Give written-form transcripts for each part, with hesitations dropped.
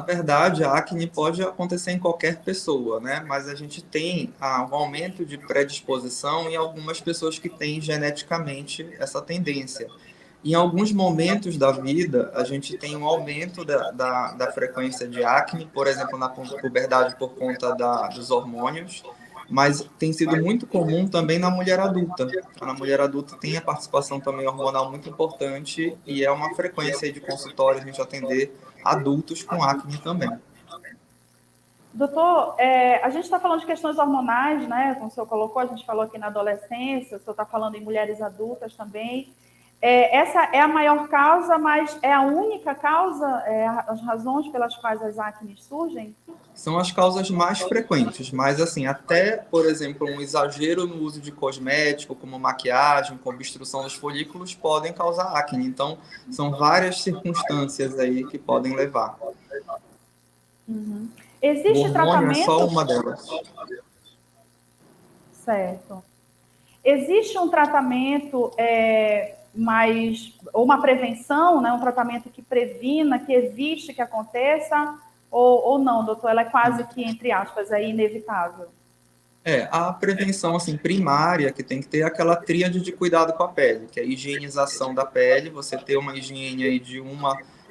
verdade, a acne pode acontecer em qualquer pessoa, né? Mas a gente tem um aumento de predisposição em algumas pessoas que têm geneticamente essa tendência. Em alguns momentos da vida, a gente tem um aumento da frequência de acne, por exemplo, na puberdade por conta dos hormônios, mas tem sido muito comum também na mulher adulta. Na mulher adulta tem a participação também hormonal muito importante e é uma frequência de consultório a gente atender adultos com acne também. Doutor, a gente está falando de questões hormonais, né? Como o senhor colocou, a gente falou aqui na adolescência, o senhor está falando em mulheres adultas também. Essa é a maior causa, mas é a única causa, as razões pelas quais as acnes surgem? São as causas mais frequentes, mas assim, até, por exemplo, um exagero no uso de cosmético, como maquiagem, com obstrução dos folículos, podem causar acne. Então, são várias circunstâncias aí que podem levar. Uhum. O Existe hormônio é só tratamento? uma delas. Certo. Existe um tratamento ou uma prevenção, né? Um tratamento que previna, que evite que aconteça, ou não, doutor? Ela é quase que, entre aspas, inevitável. A prevenção assim, primária, que tem que ter aquela tríade de cuidado com a pele, que é a higienização da pele, você ter uma higiene aí de 1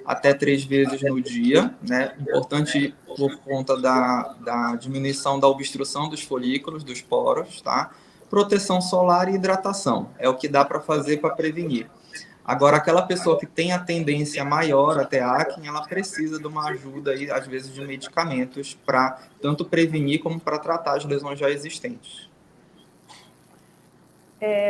até 3 vezes no dia, né? Importante por conta da diminuição da obstrução dos folículos, dos poros, tá? Proteção solar e hidratação, é o que dá para fazer para prevenir. Agora, aquela pessoa que tem a tendência maior até acne, ela precisa de uma ajuda, aí, às vezes, de medicamentos para tanto prevenir como para tratar as lesões já existentes.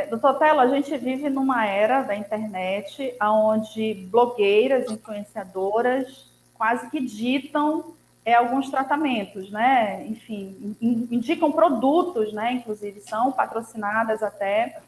Doutor Telo, a gente vive numa era da internet onde blogueiras, influenciadoras quase que ditam alguns tratamentos, né? Enfim, indicam produtos, né? Inclusive são patrocinadas até,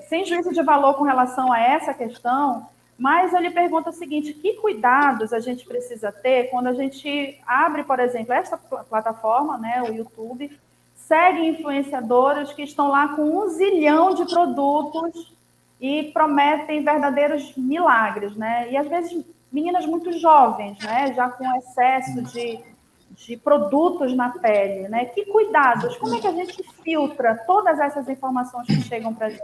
sem juízo de valor com relação a essa questão, mas eu lhe pergunto o seguinte, que cuidados a gente precisa ter quando a gente abre, por exemplo, essa plataforma, né, o YouTube, segue influenciadoras que estão lá com 1 zilhão de produtos e prometem verdadeiros milagres, né? E às vezes meninas muito jovens, né? Já com excesso de produtos na pele, né? Que cuidados? Como é que a gente filtra todas essas informações que chegam para a gente?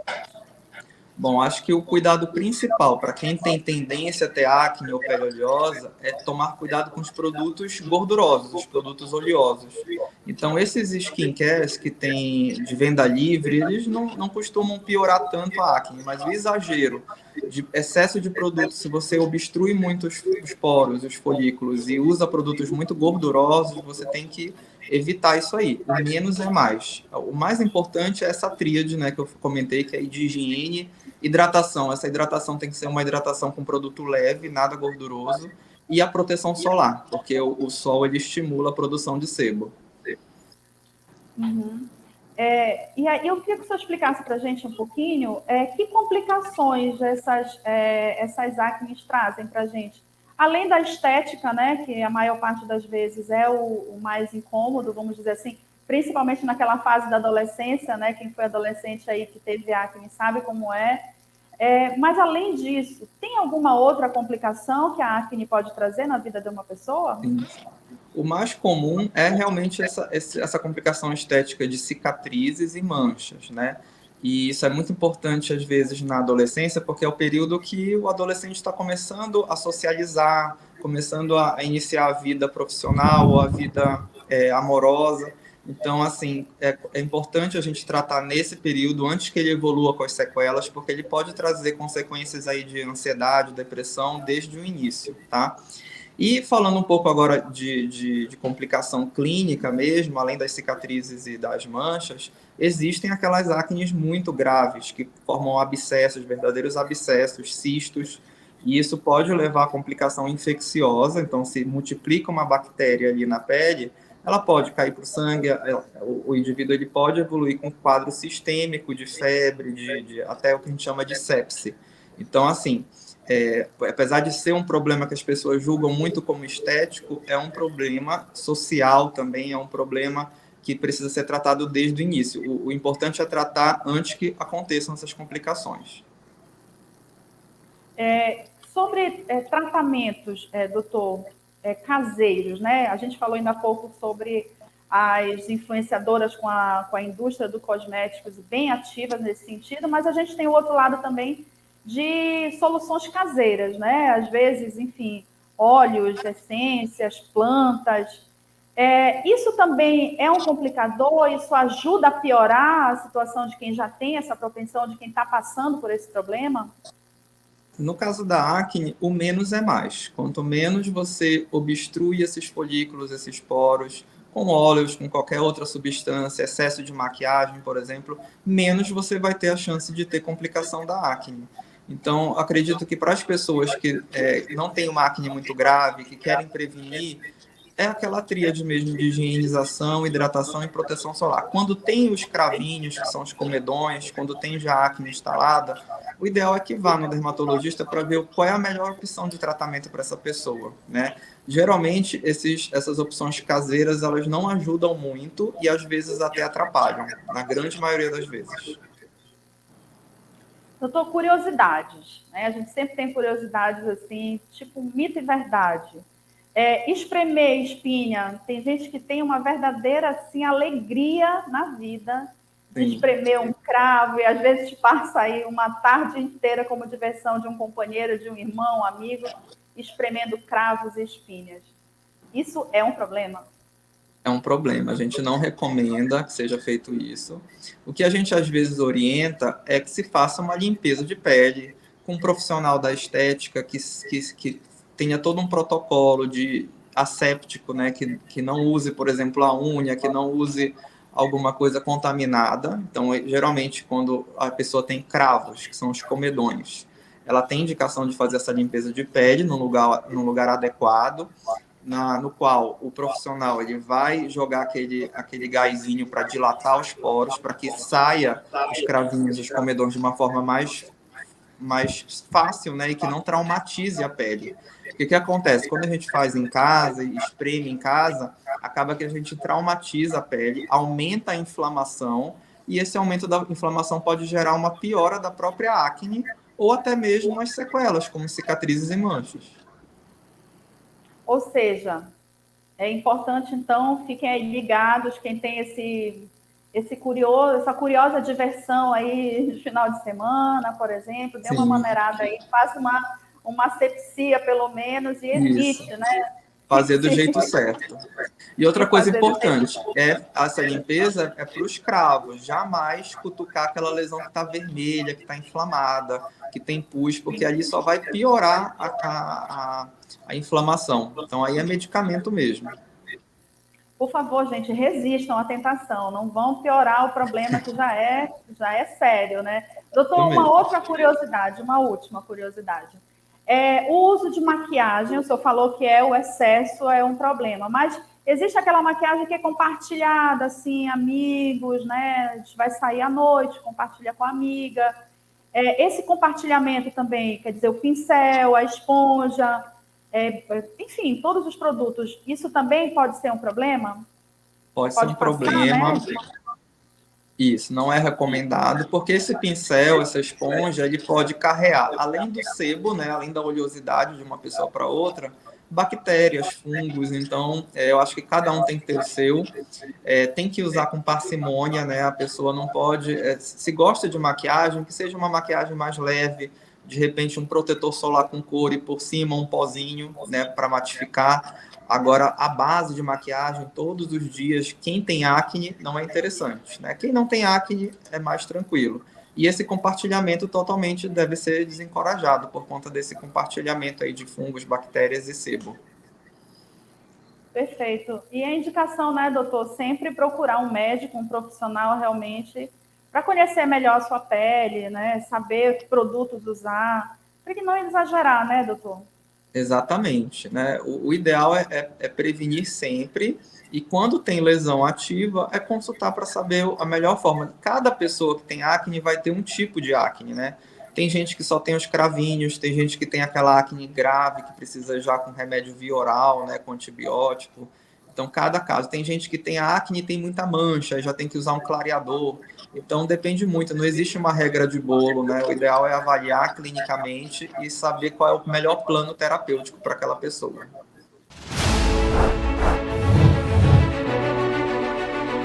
Bom, acho que o cuidado principal para quem tem tendência a ter acne ou pele oleosa é tomar cuidado com os produtos gordurosos, os produtos oleosos. Então, esses skincare que tem de venda livre, eles não costumam piorar tanto a acne, mas o exagero de excesso de produtos, se você obstrui muito os poros, os folículos e usa produtos muito gordurosos, você tem que evitar isso aí. O menos é mais. O mais importante é essa tríade, né, que eu comentei, que é de higiene, hidratação. Essa hidratação tem que ser uma hidratação com produto leve, nada gorduroso, e a proteção solar, porque o sol ele estimula a produção de sebo. Uhum. E aí eu queria que o senhor explicasse para a gente um pouquinho que complicações essas acnes trazem para a gente. Além da estética, né, que a maior parte das vezes é o mais incômodo, vamos dizer assim, principalmente naquela fase da adolescência, né, quem foi adolescente aí que teve acne sabe como é. Mas além disso, tem alguma outra complicação que a acne pode trazer na vida de uma pessoa? Sim. O mais comum é realmente essa complicação estética de cicatrizes e manchas, né? E isso é muito importante, às vezes, na adolescência, porque é o período que o adolescente está começando a socializar, começando a iniciar a vida profissional, a vida amorosa. Então, assim, é importante a gente tratar nesse período, antes que ele evolua com as sequelas, porque ele pode trazer consequências aí de ansiedade, depressão, desde o início, tá? E falando um pouco agora de complicação clínica mesmo, além das cicatrizes e das manchas, existem aquelas acnes muito graves, que formam abscessos, verdadeiros abscessos, cistos, e isso pode levar a complicação infecciosa, então se multiplica uma bactéria ali na pele, ela pode cair para o sangue, o indivíduo ele pode evoluir com um quadro sistêmico de febre, até o que a gente chama de sepse. Então, assim, apesar de ser um problema que as pessoas julgam muito como estético, é um problema social também, é um problema que precisa ser tratado desde o início. O importante é tratar antes que aconteçam essas complicações. Sobre tratamentos, doutor, caseiros, né? A gente falou ainda há pouco sobre as influenciadoras com a indústria do cosméticos bem ativas nesse sentido, mas a gente tem o outro lado também de soluções caseiras, né? Às vezes, enfim, óleos, essências, plantas. Isso também é um complicador? Isso ajuda a piorar a situação de quem já tem essa propensão, de quem está passando por esse problema? No caso da acne, o menos é mais. Quanto menos você obstrui esses folículos, esses poros, com óleos, com qualquer outra substância, excesso de maquiagem, por exemplo, menos você vai ter a chance de ter complicação da acne. Então, acredito que para as pessoas que não têm uma acne muito grave, que querem prevenir, é aquela tríade mesmo de higienização, hidratação e proteção solar. Quando tem os cravinhos, que são os comedões, quando tem já acne instalada, o ideal é que vá no dermatologista para ver qual é a melhor opção de tratamento para essa pessoa, né? Geralmente, essas opções caseiras, elas não ajudam muito e às vezes até atrapalham, na grande maioria das vezes. Doutor, curiosidades, né? A gente sempre tem curiosidades assim, tipo mito e verdade. Espremer espinha, tem gente que tem uma verdadeira assim, alegria na vida de Sim. espremer um cravo e às vezes passa aí uma tarde inteira como diversão de um companheiro, de um irmão, um amigo, espremendo cravos e espinhas. Isso é um problema? É um problema. A gente não recomenda que seja feito isso. O que a gente às vezes orienta é que se faça uma limpeza de pele com um profissional da estética que tenha todo um protocolo de asséptico, né? Que não use, por exemplo, a unha, que não use alguma coisa contaminada. Então, geralmente, quando a pessoa tem cravos, que são os comedões, ela tem indicação de fazer essa limpeza de pele num lugar adequado, no qual o profissional ele vai jogar aquele gásinho para dilatar os poros, para que saia os cravinhos, os comedões de uma forma mais fácil, né, e que não traumatize a pele. O que acontece? Quando a gente faz em casa e espreme em casa, acaba que a gente traumatiza a pele, aumenta a inflamação, e esse aumento da inflamação pode gerar uma piora da própria acne, ou até mesmo as sequelas, como cicatrizes e manchas. Ou seja, é importante, então, fiquem aí ligados, quem tem essa curiosa diversão aí de final de semana, por exemplo, dê uma Sim, maneirada aí, faça uma asepsia, pelo menos, e isso. evite, né? Fazer do jeito certo. E outra E coisa fazer do jeito importante, essa limpeza é para os cravos, jamais cutucar aquela lesão que está vermelha, que está inflamada, que tem pus, porque ali só vai piorar a inflamação. Então aí é medicamento mesmo. Por favor, gente, resistam à tentação, não vão piorar o problema que já é sério, né? Isso Doutor, uma mesmo. outra curiosidade, uma última curiosidade. O uso de maquiagem, o senhor falou que o excesso é um problema, mas existe aquela maquiagem que é compartilhada, assim, amigos, né? A gente vai sair à noite, compartilha com a amiga. Esse compartilhamento também, quer dizer, o pincel, a esponja, enfim, todos os produtos, isso também pode ser um problema? Pode ser um Pode passar, problema. né? Isso, não é recomendado, porque esse pincel, essa esponja, ele pode carregar, além do sebo, né, além da oleosidade de uma pessoa para outra, bactérias, fungos. Então, eu acho que cada um tem que ter o seu. Tem que usar com parcimônia, né? A pessoa não pode. Se gosta de maquiagem, que seja uma maquiagem mais leve, de repente um protetor solar com cor e por cima um pozinho, né, para matificar. Agora, a base de maquiagem, todos os dias, quem tem acne não é interessante, né? Quem não tem acne é mais tranquilo. E esse compartilhamento totalmente deve ser desencorajado por conta desse compartilhamento aí de fungos, bactérias e sebo. Perfeito. E a indicação, né, doutor, sempre procurar um médico, um profissional realmente, para conhecer melhor a sua pele, né, saber que produtos usar, para que não exagerar, né, doutor? Exatamente, né? O ideal é prevenir sempre, e quando tem lesão ativa, é consultar para saber a melhor forma. Cada pessoa que tem acne vai ter um tipo de acne, né? Tem gente que só tem os cravinhos, tem gente que tem aquela acne grave que precisa já com remédio via oral, né, com antibiótico. Então, cada caso. Tem gente que tem acne e tem muita mancha, já tem que usar um clareador. Então, depende muito, não existe uma regra de bolo, né? O ideal é avaliar clinicamente e saber qual é o melhor plano terapêutico para aquela pessoa.